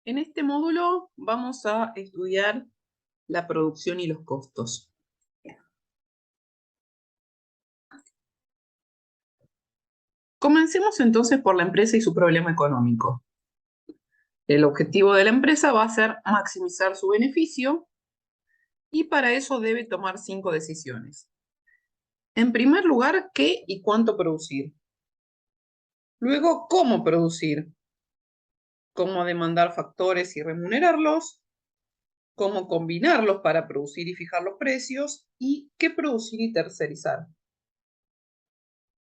En este módulo vamos a estudiar la producción y los costos. Comencemos entonces por la empresa y su problema económico. El objetivo de la empresa va a ser maximizar su beneficio y para eso debe tomar 5 decisiones. En primer lugar, ¿qué y cuánto producir? Luego, ¿cómo producir? ¿Cómo demandar factores y remunerarlos? ¿Cómo combinarlos para producir y fijar los precios? ¿Y qué producir y tercerizar?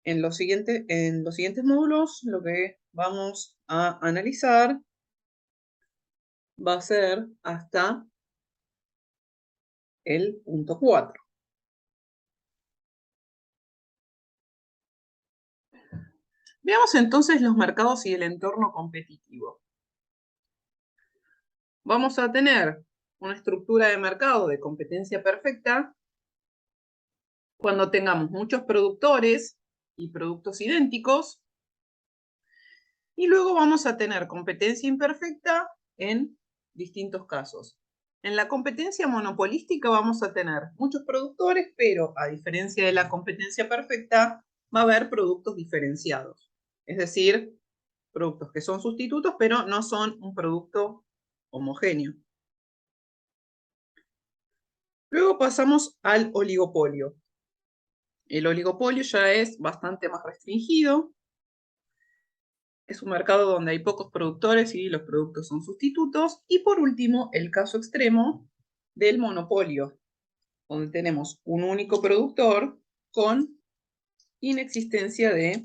En los siguientes módulos lo que vamos a analizar va a ser hasta el punto 4. Veamos entonces los mercados y el entorno competitivo. Vamos a tener una estructura de mercado de competencia perfecta cuando tengamos muchos productores y productos idénticos, y luego vamos a tener competencia imperfecta en distintos casos. En la competencia monopolística vamos a tener muchos productores, pero a diferencia de la competencia perfecta, va a haber productos diferenciados. Es decir, productos que son sustitutos, pero no son un producto homogéneo. Luego pasamos al oligopolio. El oligopolio ya es bastante más restringido. Es un mercado donde hay pocos productores y los productos son sustitutos. Y por último, el caso extremo del monopolio, donde tenemos un único productor con inexistencia de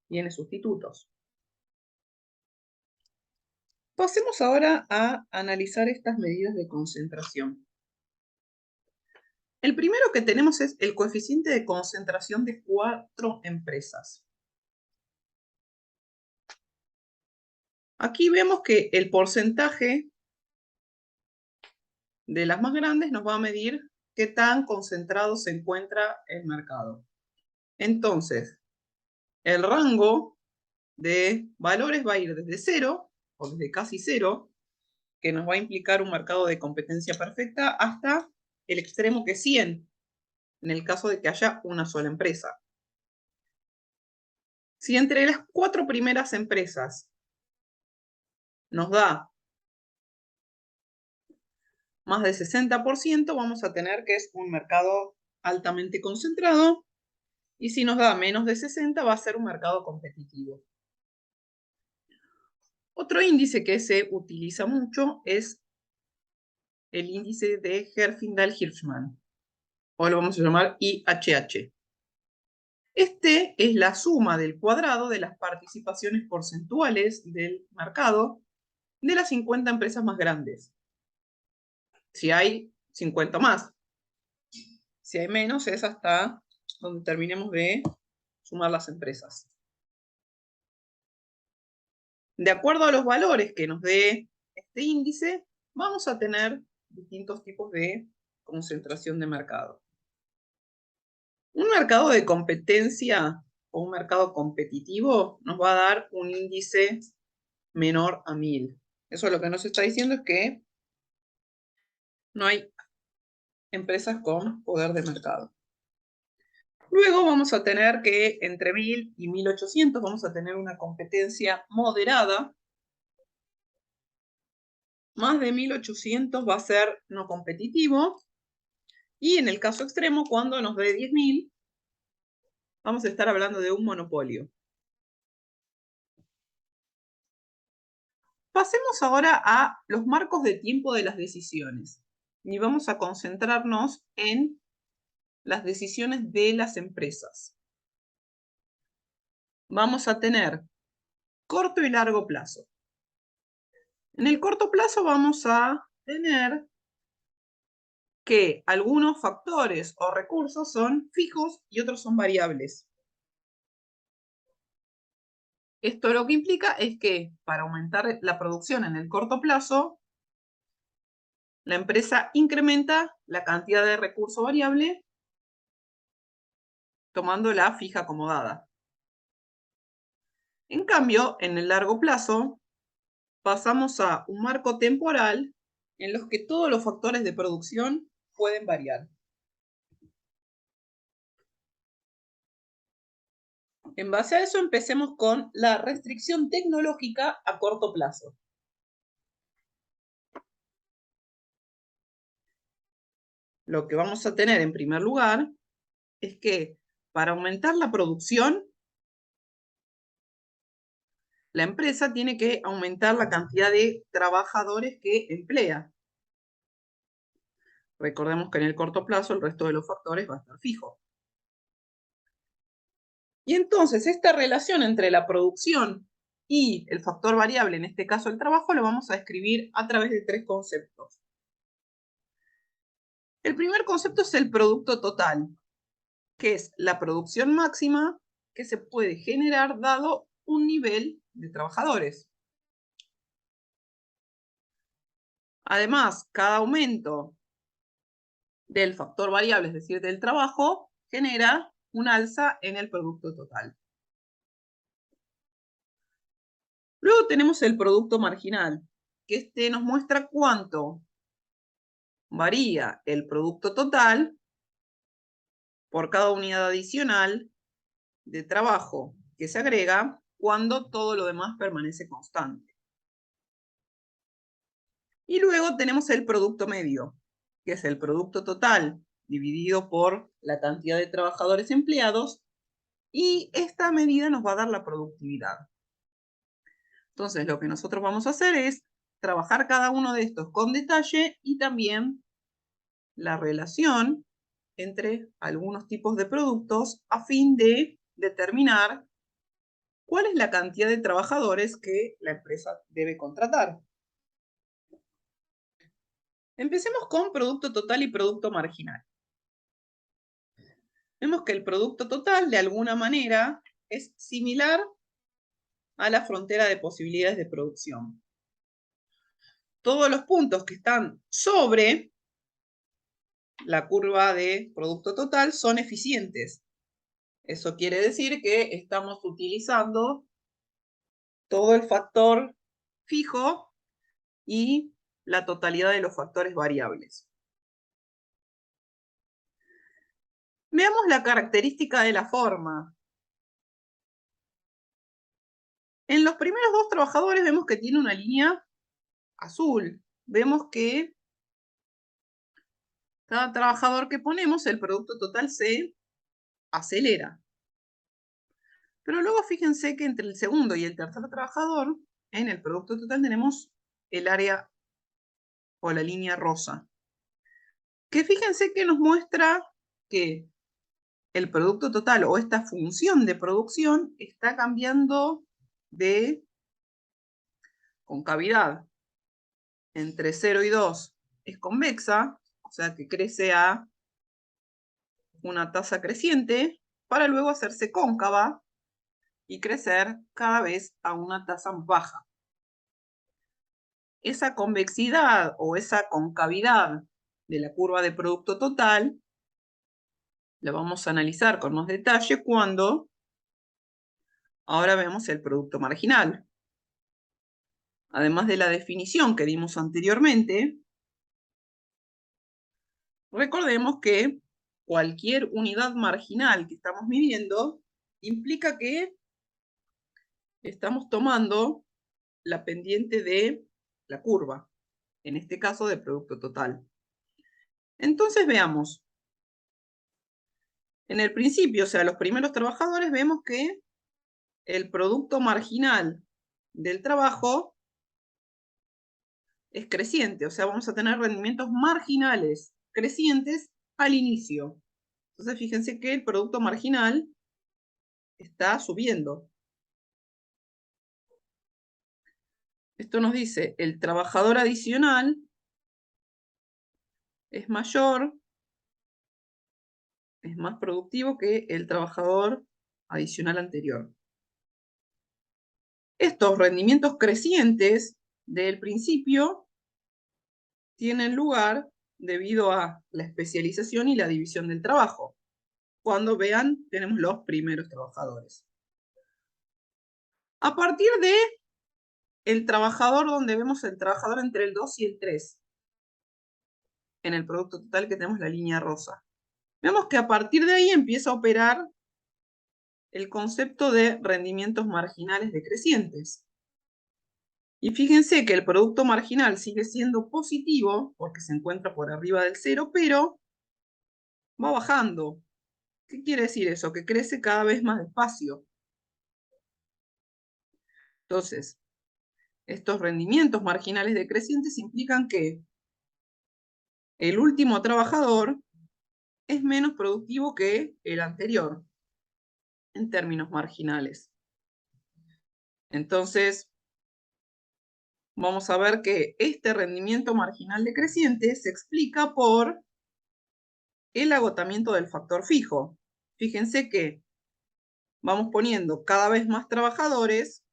bienes sustitutos. Pasemos ahora a analizar estas medidas de concentración. El primero que tenemos es el coeficiente de concentración de 4 empresas. Aquí vemos que el porcentaje de las más grandes nos va a medir qué tan concentrado se encuentra el mercado. Entonces, el rango de valores va a ir desde 0 o desde casi 0, que nos va a implicar un mercado de competencia perfecta, hasta el extremo que es 100, en el caso de que haya una sola empresa. Si entre las 4 primeras empresas nos da más del 60%, vamos a tener que es un mercado altamente concentrado, y si nos da menos de 60, va a ser un mercado competitivo. Otro índice que se utiliza mucho es el índice de Herfindahl-Hirschman, o lo vamos a llamar IHH. Este es la suma del cuadrado de las participaciones porcentuales del mercado de las 50 empresas más grandes. Si hay 50 más. Si hay menos, es hasta donde terminemos de sumar las empresas. De acuerdo a los valores que nos dé este índice, vamos a tener distintos tipos de concentración de mercado. Un mercado de competencia o un mercado competitivo nos va a dar un índice menor a 1000. Eso lo que nos está diciendo es que no hay empresas con poder de mercado. Luego vamos a tener que entre 1000 y 1800 vamos a tener una competencia moderada. Más de 1800 va a ser no competitivo. Y en el caso extremo, cuando nos dé 10.000, vamos a estar hablando de un monopolio. Pasemos ahora a los marcos de tiempo de las decisiones. Y vamos a concentrarnos en las decisiones de las empresas. Vamos a tener corto y largo plazo. En el corto plazo vamos a tener que algunos factores o recursos son fijos y otros son variables. Esto lo que implica es que para aumentar la producción en el corto plazo, la empresa incrementa la cantidad de recurso variable tomando la fija acomodada. En cambio, en el largo plazo, pasamos a un marco temporal en los que todos los factores de producción pueden variar. En base a eso, empecemos con la restricción tecnológica a corto plazo. Lo que vamos a tener en primer lugar es que para aumentar la producción, la empresa tiene que aumentar la cantidad de trabajadores que emplea. Recordemos que en el corto plazo el resto de los factores va a estar fijo. Y entonces esta relación entre la producción y el factor variable, en este caso el trabajo, lo vamos a describir a través de tres conceptos. El primer concepto es el producto total, que es la producción máxima que se puede generar dado un nivel de trabajadores. Además, cada aumento del factor variable, es decir, del trabajo, genera un alza en el producto total. Luego tenemos el producto marginal, que este nos muestra cuánto varía el producto total por cada unidad adicional de trabajo que se agrega cuando todo lo demás permanece constante. Y luego tenemos el producto medio, que es el producto total dividido por la cantidad de trabajadores empleados, y esta medida nos va a dar la productividad. Entonces, lo que nosotros vamos a hacer es trabajar cada uno de estos con detalle y también la relación entre algunos tipos de productos a fin de determinar cuál es la cantidad de trabajadores que la empresa debe contratar. Empecemos con producto total y producto marginal. Vemos que el producto total, de alguna manera, es similar a la frontera de posibilidades de producción. Todos los puntos que están sobre la curva de producto total son eficientes. Eso quiere decir que estamos utilizando todo el factor fijo y la totalidad de los factores variables. Veamos la característica de la forma. En los primeros dos trabajadores vemos que tiene una línea azul. Vemos que cada trabajador que ponemos, el producto total se acelera. Pero luego fíjense que entre el segundo y el tercer trabajador, en el producto total tenemos el área o la línea rosa. Que fíjense que nos muestra que el producto total o esta función de producción está cambiando de concavidad. Entre 0 y 2 es convexa, o sea que crece a una tasa creciente, para luego hacerse cóncava y crecer cada vez a una tasa más baja. Esa convexidad o esa concavidad de la curva de producto total la vamos a analizar con más detalle cuando ahora vemos el producto marginal. Además de la definición que dimos anteriormente, recordemos que cualquier unidad marginal que estamos midiendo implica que estamos tomando la pendiente de la curva, en este caso de producto total. Entonces veamos. En el principio, o sea, los primeros trabajadores, vemos que el producto marginal del trabajo es creciente, o sea, vamos a tener rendimientos marginales crecientes al inicio. Entonces, fíjense que el producto marginal está subiendo. Esto nos dice, el trabajador adicional es mayor, es más productivo que el trabajador adicional anterior. Estos rendimientos crecientes del principio tienen lugar debido a la especialización y la división del trabajo. Cuando vean, tenemos los primeros trabajadores. A partir de el trabajador donde vemos el trabajador entre el 2 y el 3. En el producto total que tenemos la línea rosa. Vemos que a partir de ahí empieza a operar el concepto de rendimientos marginales decrecientes. Y fíjense que el producto marginal sigue siendo positivo porque se encuentra por arriba del 0, pero va bajando. ¿Qué quiere decir eso? Que crece cada vez más despacio. Entonces, estos rendimientos marginales decrecientes implican que el último trabajador es menos productivo que el anterior en términos marginales. Entonces, vamos a ver que este rendimiento marginal decreciente se explica por el agotamiento del factor fijo. Fíjense que vamos poniendo cada vez más trabajadores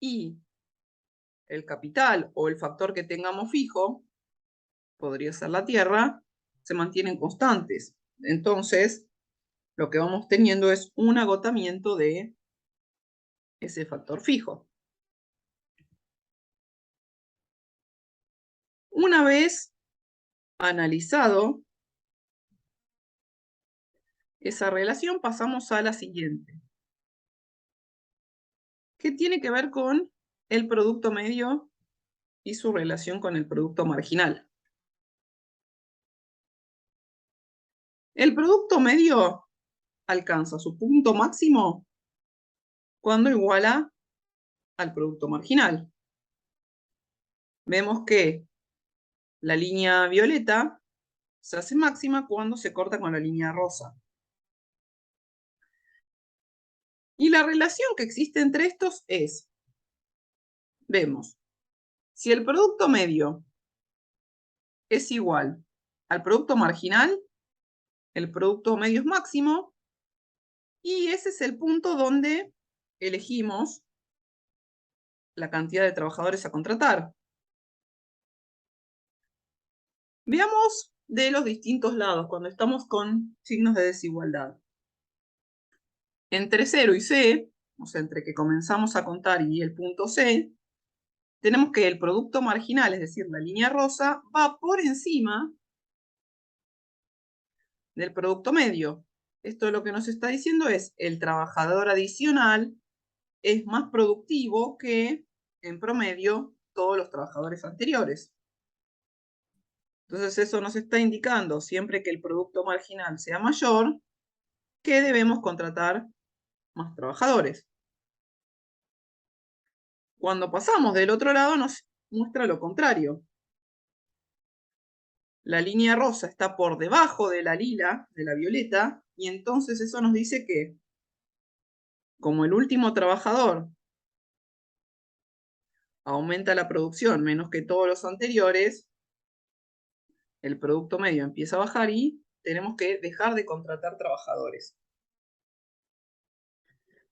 y el capital o el factor que tengamos fijo, podría ser la tierra, se mantienen constantes. Entonces, lo que vamos teniendo es un agotamiento de ese factor fijo. Una vez analizado esa relación, pasamos a la siguiente, que tiene que ver con el producto medio y su relación con el producto marginal. El producto medio alcanza su punto máximo cuando iguala al producto marginal. Vemos que la línea violeta se hace máxima cuando se corta con la línea rosa. Y la relación que existe entre estos es, vemos, si el producto medio es igual al producto marginal, el producto medio es máximo, y ese es el punto donde elegimos la cantidad de trabajadores a contratar. Veamos de los distintos lados cuando estamos con signos de desigualdad. Entre 0 y C, o sea, entre que comenzamos a contar y el punto C, tenemos que el producto marginal, es decir, la línea rosa, va por encima del producto medio. Esto lo que nos está diciendo es el trabajador adicional es más productivo que, en promedio, todos los trabajadores anteriores. Entonces eso nos está indicando, siempre que el producto marginal sea mayor, que debemos contratar más trabajadores. Cuando pasamos del otro lado nos muestra lo contrario. La línea rosa está por debajo de la lila, de la violeta, y entonces eso nos dice que, como el último trabajador aumenta la producción menos que todos los anteriores, el producto medio empieza a bajar y tenemos que dejar de contratar trabajadores.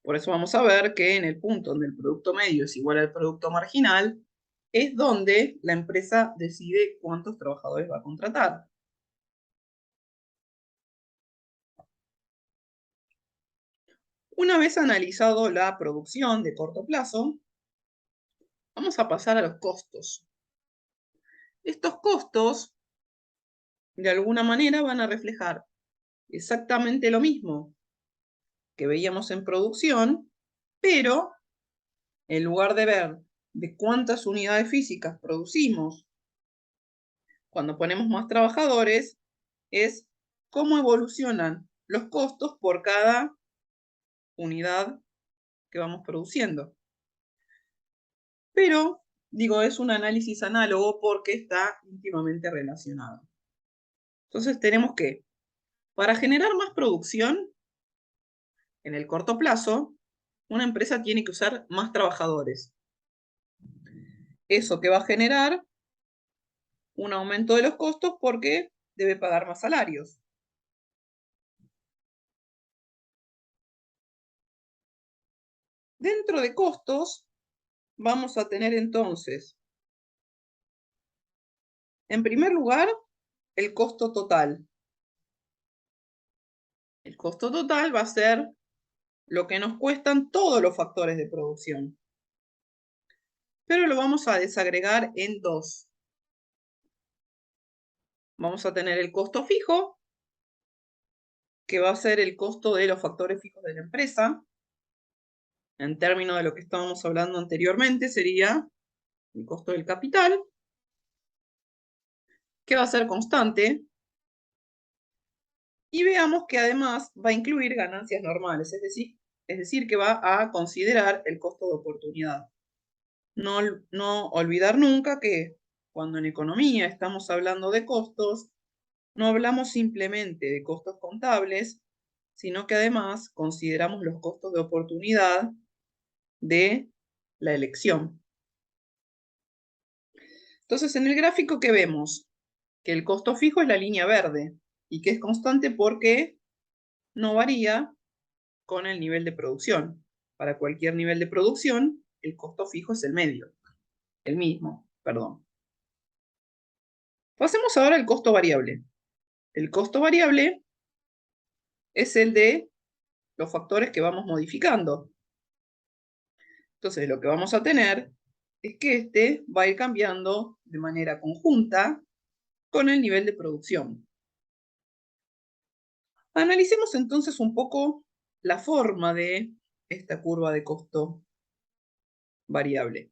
Por eso vamos a ver que en el punto donde el producto medio es igual al producto marginal, es donde la empresa decide cuántos trabajadores va a contratar. Una vez analizado la producción de corto plazo, vamos a pasar a los costos. Estos costos, de alguna manera, van a reflejar exactamente lo mismo que veíamos en producción, pero en lugar de ver de cuántas unidades físicas producimos cuando ponemos más trabajadores, es cómo evolucionan los costos por cada unidad que vamos produciendo. Pero, digo, es un análisis análogo porque está íntimamente relacionado. Entonces tenemos que, para generar más producción, en el corto plazo, una empresa tiene que usar más trabajadores. Eso que va a generar un aumento de los costos porque debe pagar más salarios. Dentro de costos, vamos a tener entonces, en primer lugar, el costo total. El costo total va a ser lo que nos cuestan todos los factores de producción. pero lo vamos a desagregar en dos. Vamos a tener el costo fijo, que va a ser el costo de los factores fijos de la empresa. En términos de lo que estábamos hablando anteriormente, sería el costo del capital, que va a ser constante. Y veamos que además va a incluir ganancias normales, es decir, que va a considerar el costo de oportunidad. No olvidar nunca que cuando en economía estamos hablando de costos, no hablamos simplemente de costos contables, sino que además consideramos los costos de oportunidad de la elección. Entonces, en el gráfico, ¿qué vemos? Que el costo fijo es la línea verde y que es constante porque no varía con el nivel de producción. Para cualquier nivel de producción, el costo fijo es el mismo, perdón. Pasemos ahora al costo variable. El costo variable es el de los factores que vamos modificando. Entonces, lo que vamos a tener es que este va a ir cambiando de manera conjunta con el nivel de producción. Analicemos entonces un poco la forma de esta curva de costo variable.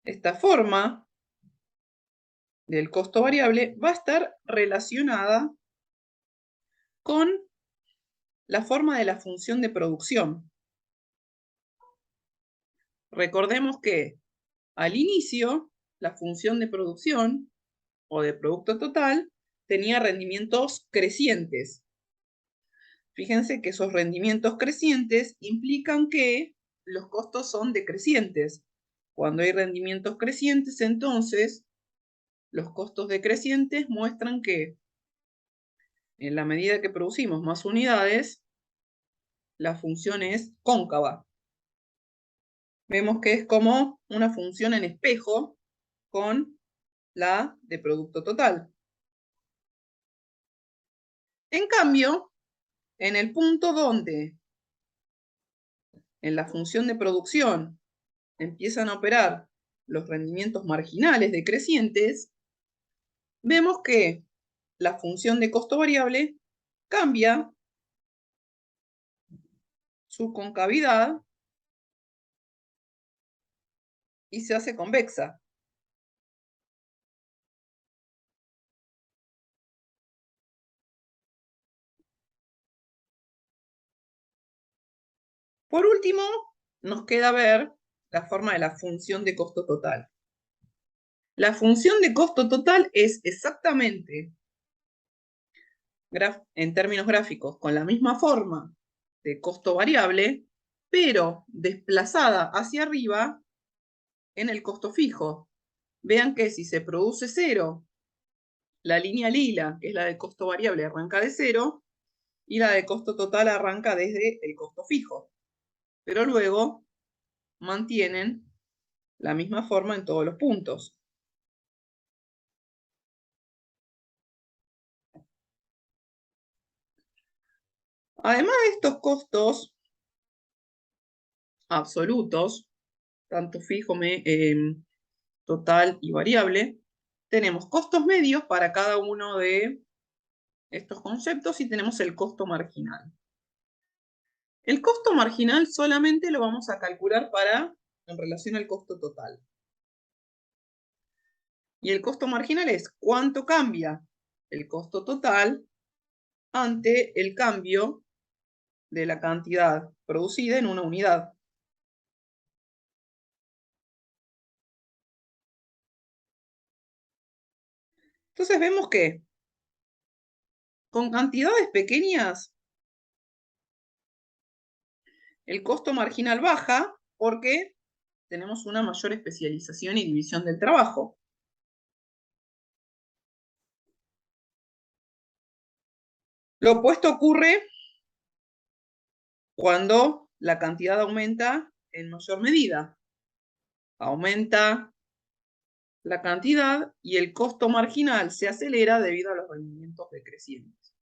Esta forma del costo variable va a estar relacionada con la forma de la función de producción. Recordemos que al inicio, la función de producción o de producto total tenía rendimientos crecientes. Fíjense que esos rendimientos crecientes implican que los costos son decrecientes. Cuando hay rendimientos crecientes, entonces, los costos decrecientes muestran que en la medida que producimos más unidades, la función es cóncava. Vemos que es como una función en espejo con la de producto total. En cambio, en el punto donde en la función de producción empiezan a operar los rendimientos marginales decrecientes, vemos que la función de costo variable cambia su concavidad y se hace convexa. Por último, nos queda ver la forma de la función de costo total. La función de costo total es exactamente, en términos gráficos, con la misma forma de costo variable, pero desplazada hacia arriba en el costo fijo. Vean que si se produce cero, la línea lila, que es la de costo variable, arranca de cero, y la de costo total arranca desde el costo fijo. Pero luego mantienen la misma forma en todos los puntos. Además de estos costos absolutos, tanto fijo, total y variable, tenemos costos medios para cada uno de estos conceptos y tenemos el costo marginal. El costo marginal solamente lo vamos a calcular en relación al costo total. Y el costo marginal es cuánto cambia el costo total ante el cambio de la cantidad producida en una unidad. Entonces vemos que con cantidades pequeñas el costo marginal baja porque tenemos una mayor especialización y división del trabajo. Lo opuesto ocurre cuando la cantidad aumenta en mayor medida. Aumenta la cantidad y el costo marginal se acelera debido a los rendimientos decrecientes.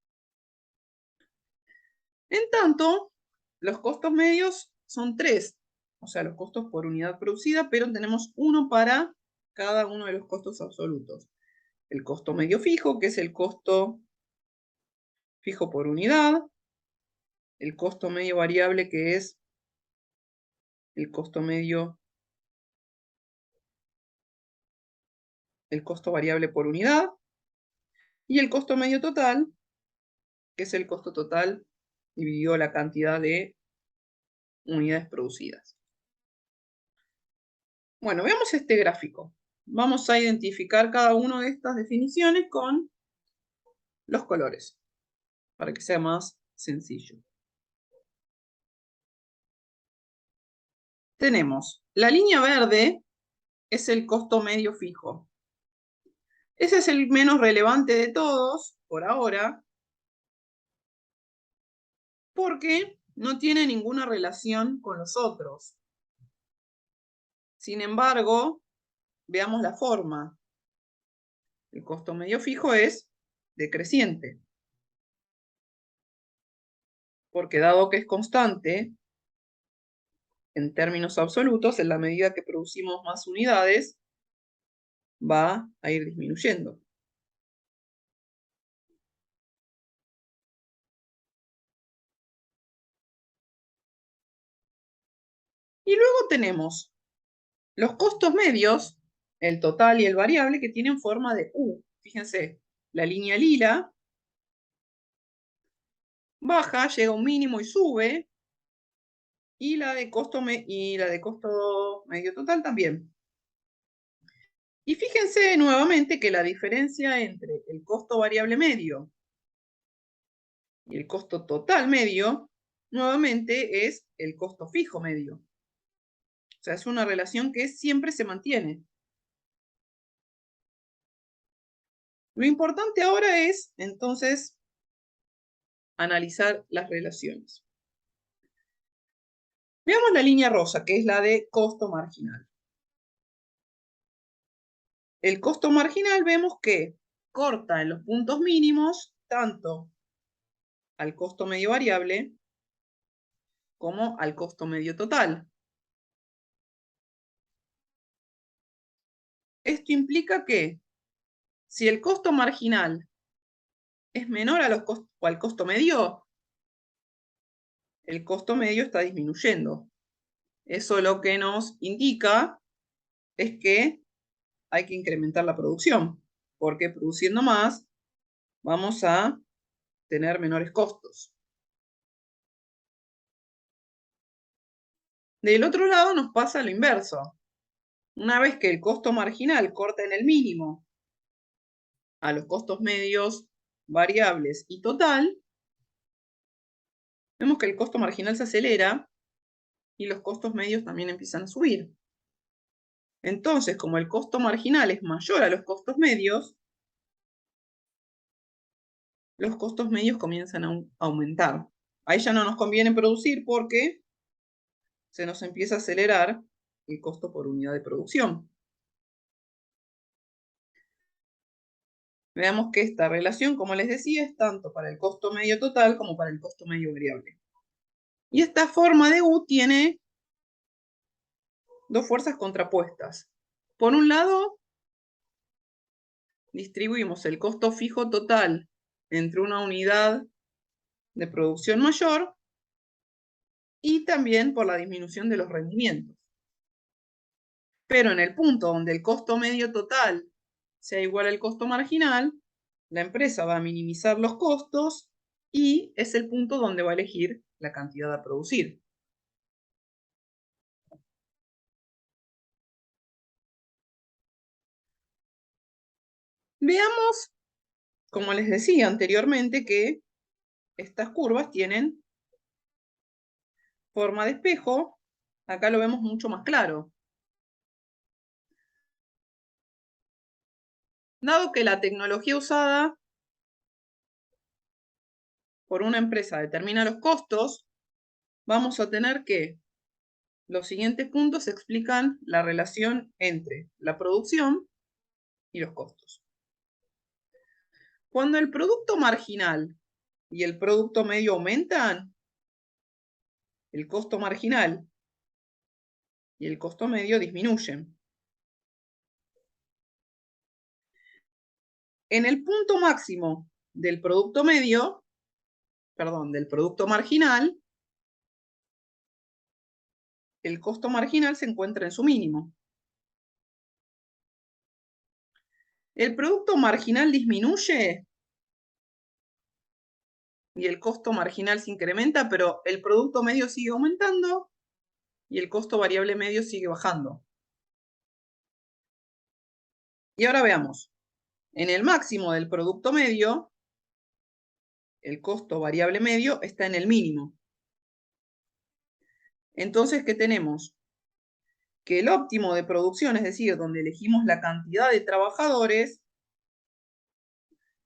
En tanto, los costos medios son tres. o sea, los costos por unidad producida, pero tenemos uno para cada uno de los costos absolutos. El costo medio fijo, que es el costo fijo por unidad, el costo medio variable, que es el costo medio, el costo variable por unidad, y el costo medio total, que es el costo total dividido la cantidad de unidades producidas. Bueno, veamos este gráfico. Vamos a identificar cada una de estas definiciones con los colores, para que sea más sencillo. Tenemos la línea verde, es el costo medio fijo. Ese es el menos relevante de todos, por ahora, porque no tiene ninguna relación con los otros. Sin embargo, veamos la forma. El costo medio fijo es decreciente, porque dado que es constante, en términos absolutos, en la medida que producimos más unidades, va a ir disminuyendo. Y luego tenemos los costos medios, el total y el variable, que tienen forma de U. Fíjense, la línea lila baja, llega a un mínimo y sube, y la de costo medio total también. Y fíjense nuevamente que la diferencia entre el costo variable medio y el costo total medio, nuevamente es el costo fijo medio. O sea, es una relación que siempre se mantiene. Lo importante ahora es, entonces, analizar las relaciones. Veamos la línea rosa, que es la de costo marginal. El costo marginal vemos que corta en los puntos mínimos tanto al costo medio variable como al costo medio total. Esto implica que si el costo marginal es menor a al costo medio, el costo medio está disminuyendo. Eso lo que nos indica es que hay que incrementar la producción, porque produciendo más vamos a tener menores costos. Del otro lado nos pasa lo inverso. Una vez que el costo marginal corta en el mínimo a los costos medios, variables y total, vemos que el costo marginal se acelera y los costos medios también empiezan a subir. Entonces, como el costo marginal es mayor a los costos medios comienzan a aumentar. Ahí ya no nos conviene producir porque se nos empieza a acelerar el costo por unidad de producción. Veamos que esta relación, como les decía, es tanto para el costo medio total como para el costo medio variable. Y esta forma de U tiene dos fuerzas contrapuestas. Por un lado, distribuimos el costo fijo total entre una unidad de producción mayor y también por la disminución de los rendimientos. Pero en el punto donde el costo medio total sea igual al costo marginal, la empresa va a minimizar los costos y es el punto donde va a elegir la cantidad a producir. Veamos, como les decía anteriormente, que estas curvas tienen forma de espejo. Acá lo vemos mucho más claro. Dado que la tecnología usada por una empresa determina los costos, vamos a tener que los siguientes puntos explican la relación entre la producción y los costos. Cuando el producto marginal y el producto medio aumentan, el costo marginal y el costo medio disminuyen. En el punto máximo del producto medio, perdón, del producto marginal, el costo marginal se encuentra en su mínimo. El producto marginal disminuye y el costo marginal se incrementa, pero el producto medio sigue aumentando y el costo variable medio sigue bajando. Y ahora veamos. En el máximo del producto medio, el costo variable medio está en el mínimo. Entonces, ¿qué tenemos? Que el óptimo de producción, es decir, donde elegimos la cantidad de trabajadores,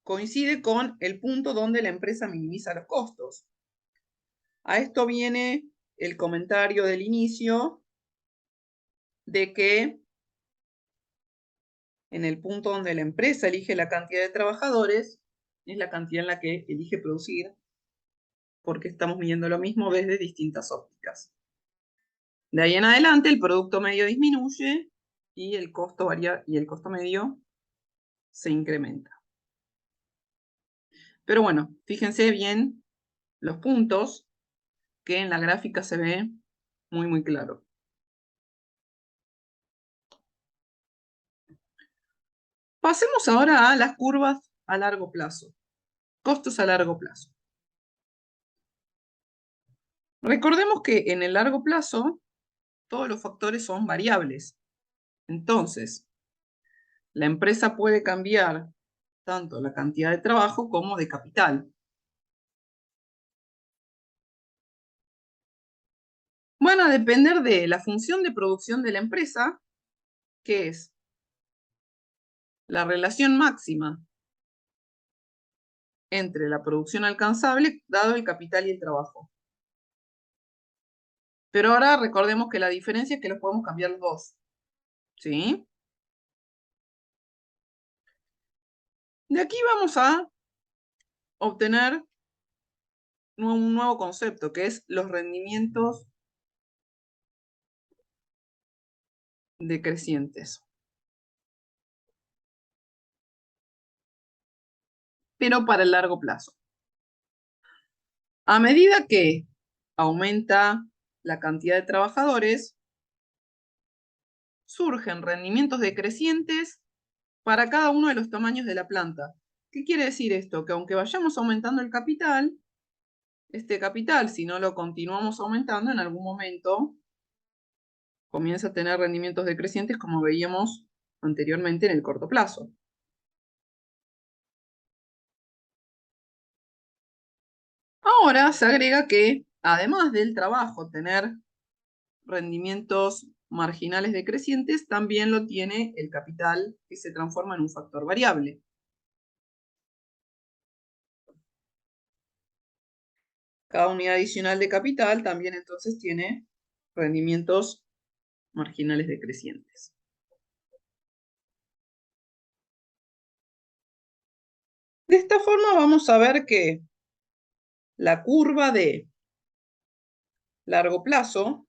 coincide con el punto donde la empresa minimiza los costos. A esto viene el comentario del inicio de que en el punto donde la empresa elige la cantidad de trabajadores, es la cantidad en la que elige producir, porque estamos midiendo lo mismo desde distintas ópticas. De ahí en adelante, el producto medio disminuye y el costo medio se incrementa. Pero bueno, fíjense bien los puntos que en la gráfica se ve muy claro. Pasemos ahora a las curvas a largo plazo. Costos a largo plazo. Recordemos que en el largo plazo todos los factores son variables. Entonces, la empresa puede cambiar tanto la cantidad de trabajo como de capital. Van a depender de la función de producción de la empresa, que es la relación máxima entre la producción alcanzable dado el capital y el trabajo. Pero ahora recordemos que la diferencia es que los podemos cambiar los dos. ¿Sí? De aquí vamos a obtener un nuevo concepto, que es los rendimientos decrecientes. Pero para el largo plazo. A medida que aumenta la cantidad de trabajadores, surgen rendimientos decrecientes para cada uno de los tamaños de la planta. ¿Qué quiere decir esto? Que aunque vayamos aumentando el capital, este capital, si no lo continuamos aumentando, en algún momento comienza a tener rendimientos decrecientes como veíamos anteriormente en el corto plazo. Ahora se agrega que, además del trabajo tener rendimientos marginales decrecientes, también lo tiene el capital, que se transforma en un factor variable. Cada unidad adicional de capital también entonces tiene rendimientos marginales decrecientes. De esta forma vamos a ver que la curva de largo plazo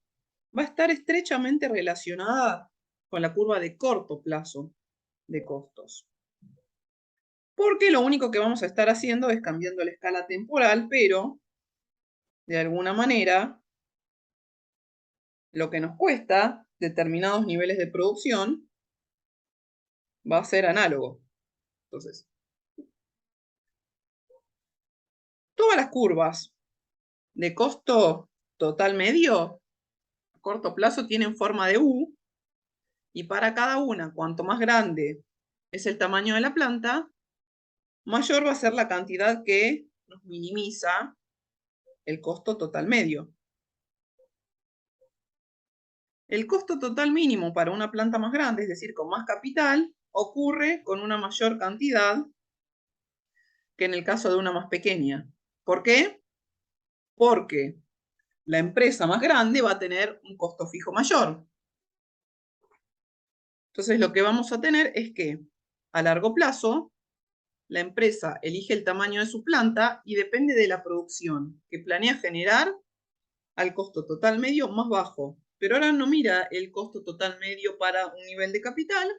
va a estar estrechamente relacionada con la curva de corto plazo de costos. Porque lo único que vamos a estar haciendo es cambiando la escala temporal, pero de alguna manera lo que nos cuesta determinados niveles de producción va a ser análogo. Entonces, todas las curvas de costo total medio a corto plazo tienen forma de U, y para cada una, cuanto más grande es el tamaño de la planta, mayor va a ser la cantidad que nos minimiza el costo total medio. El costo total mínimo para una planta más grande, es decir, con más capital, ocurre con una mayor cantidad que en el caso de una más pequeña. ¿Por qué? Porque la empresa más grande va a tener un costo fijo mayor. Entonces lo que vamos a tener es que a largo plazo la empresa elige el tamaño de su planta y depende de la producción que planea generar al costo total medio más bajo, pero ahora no mira el costo total medio para un nivel de capital,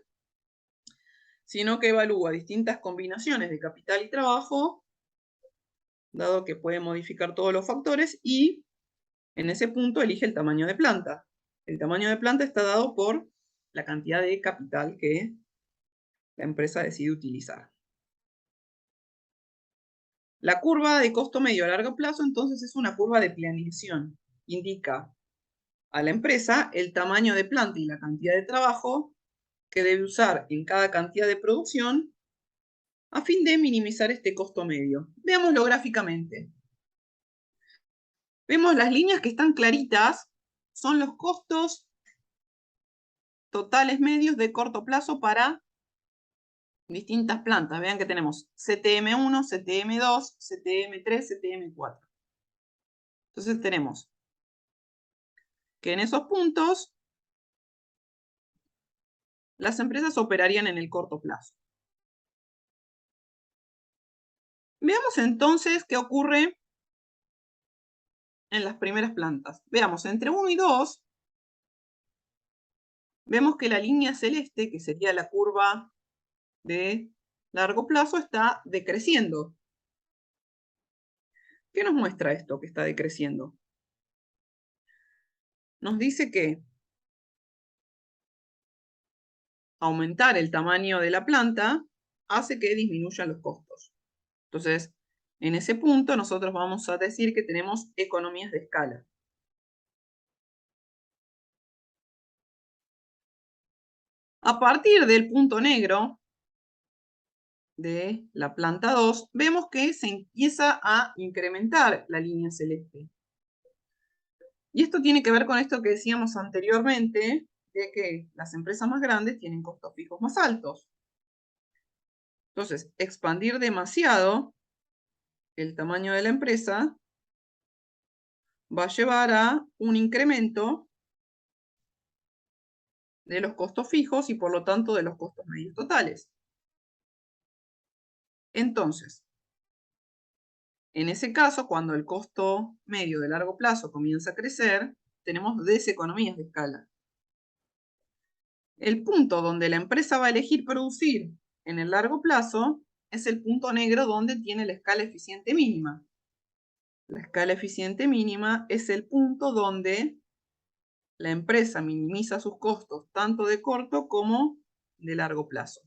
sino que evalúa distintas combinaciones de capital y trabajo, dado que puede modificar todos los factores, y en ese punto elige el tamaño de planta. El tamaño de planta está dado por la cantidad de capital que la empresa decide utilizar. La curva de costo medio a largo plazo, entonces, es una curva de planeación. Indica a la empresa el tamaño de planta y la cantidad de trabajo que debe usar en cada cantidad de producción a fin de minimizar este costo medio. Veámoslo gráficamente. Vemos las líneas que están claritas, son los costos totales medios de corto plazo para distintas plantas. Vean que tenemos CTM1, CTM2, CTM3, CTM4. Entonces tenemos que en esos puntos las empresas operarían en el corto plazo. Veamos entonces qué ocurre en las primeras plantas. Veamos, entre 1 y 2, vemos que la línea celeste, que sería la curva de largo plazo, está decreciendo. ¿Qué nos muestra esto que está decreciendo? Nos dice que aumentar el tamaño de la planta hace que disminuyan los costos. Entonces, en ese punto nosotros vamos a decir que tenemos economías de escala. A partir del punto negro de la planta 2, vemos que se empieza a incrementar la línea celeste. Y esto tiene que ver con esto que decíamos anteriormente, de que las empresas más grandes tienen costos fijos más altos. Entonces, expandir demasiado el tamaño de la empresa va a llevar a un incremento de los costos fijos y por lo tanto de los costos medios totales. Entonces, en ese caso, cuando el costo medio de largo plazo comienza a crecer, tenemos deseconomías de escala. El punto donde la empresa va a elegir producir en el largo plazo es el punto negro donde tiene la escala eficiente mínima. La escala eficiente mínima es el punto donde la empresa minimiza sus costos tanto de corto como de largo plazo.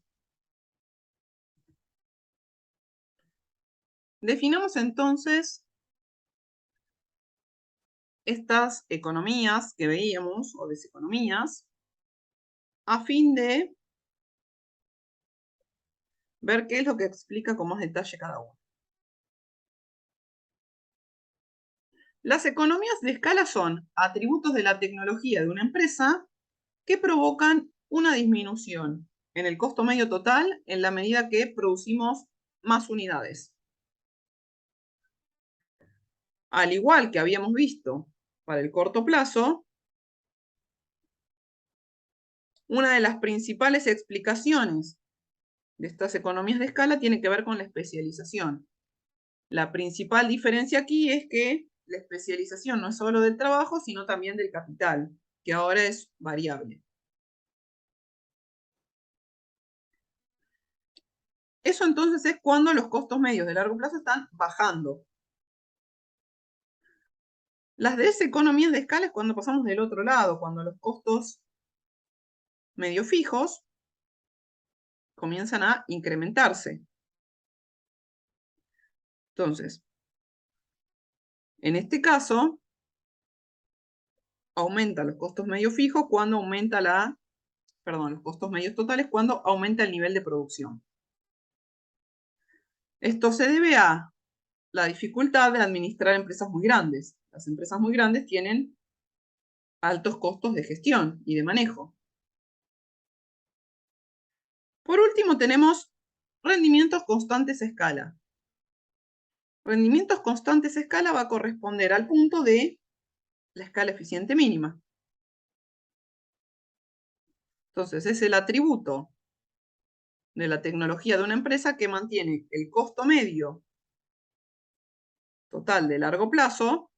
Definamos entonces estas economías que veíamos, o deseconomías, a fin de ver qué es lo que explica con más detalle cada uno. Las economías de escala son atributos de la tecnología de una empresa que provocan una disminución en el costo medio total en la medida que producimos más unidades. Al igual que habíamos visto para el corto plazo, una de las principales explicaciones de estas economías de escala tiene que ver con la especialización. La principal diferencia aquí es que la especialización no es solo del trabajo, sino también del capital, que ahora es variable. Eso entonces es cuando los costos medios de largo plazo están bajando. Las deseconomías de escala es cuando pasamos del otro lado, cuando los costos medio fijos comienzan a incrementarse. Entonces, en este caso, aumenta los costos medios fijos cuando aumenta los costos medios totales cuando aumenta el nivel de producción. Esto se debe a la dificultad de administrar empresas muy grandes. Las empresas muy grandes tienen altos costos de gestión y de manejo. Por último, tenemos rendimientos constantes a escala. Rendimientos constantes a escala va a corresponder al punto de la escala eficiente mínima. Entonces, es el atributo de la tecnología de una empresa que mantiene el costo medio total de largo plazo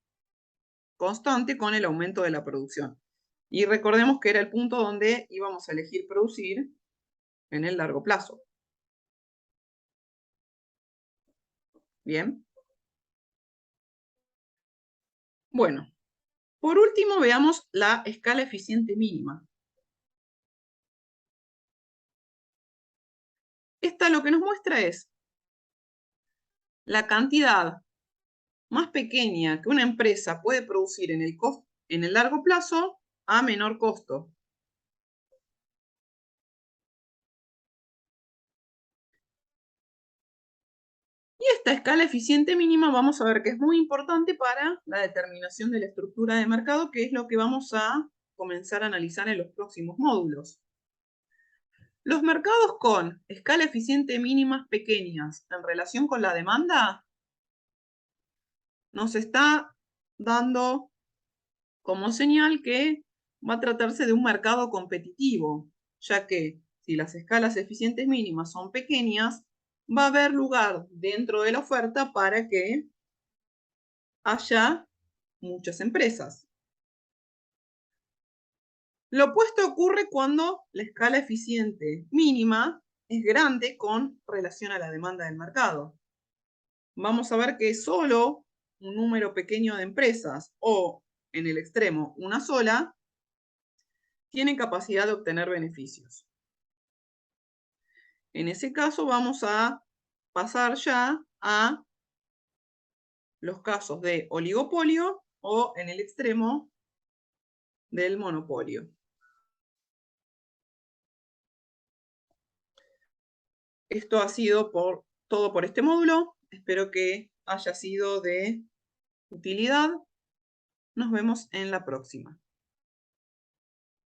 constante con el aumento de la producción. Y recordemos que era el punto donde íbamos a elegir producir en el largo plazo. Bien. Bueno, por último veamos la escala eficiente mínima. Esta lo que nos muestra es la cantidad más pequeña que una empresa puede producir en el largo plazo a menor costo. Y esta escala eficiente mínima vamos a ver que es muy importante para la determinación de la estructura de mercado, que es lo que vamos a comenzar a analizar en los próximos módulos. Los mercados con escala eficiente mínimas pequeñas en relación con la demanda nos está dando como señal que va a tratarse de un mercado competitivo, ya que si las escalas eficientes mínimas son pequeñas, va a haber lugar dentro de la oferta para que haya muchas empresas. Lo opuesto ocurre cuando la escala eficiente mínima es grande con relación a la demanda del mercado. Vamos a ver que solo un número pequeño de empresas o, en el extremo, una sola, tiene capacidad de obtener beneficios. En ese caso vamos a pasar ya a los casos de oligopolio o, en el extremo, del monopolio. Esto ha sido todo por este módulo. Espero que haya sido de utilidad. Nos vemos en la próxima.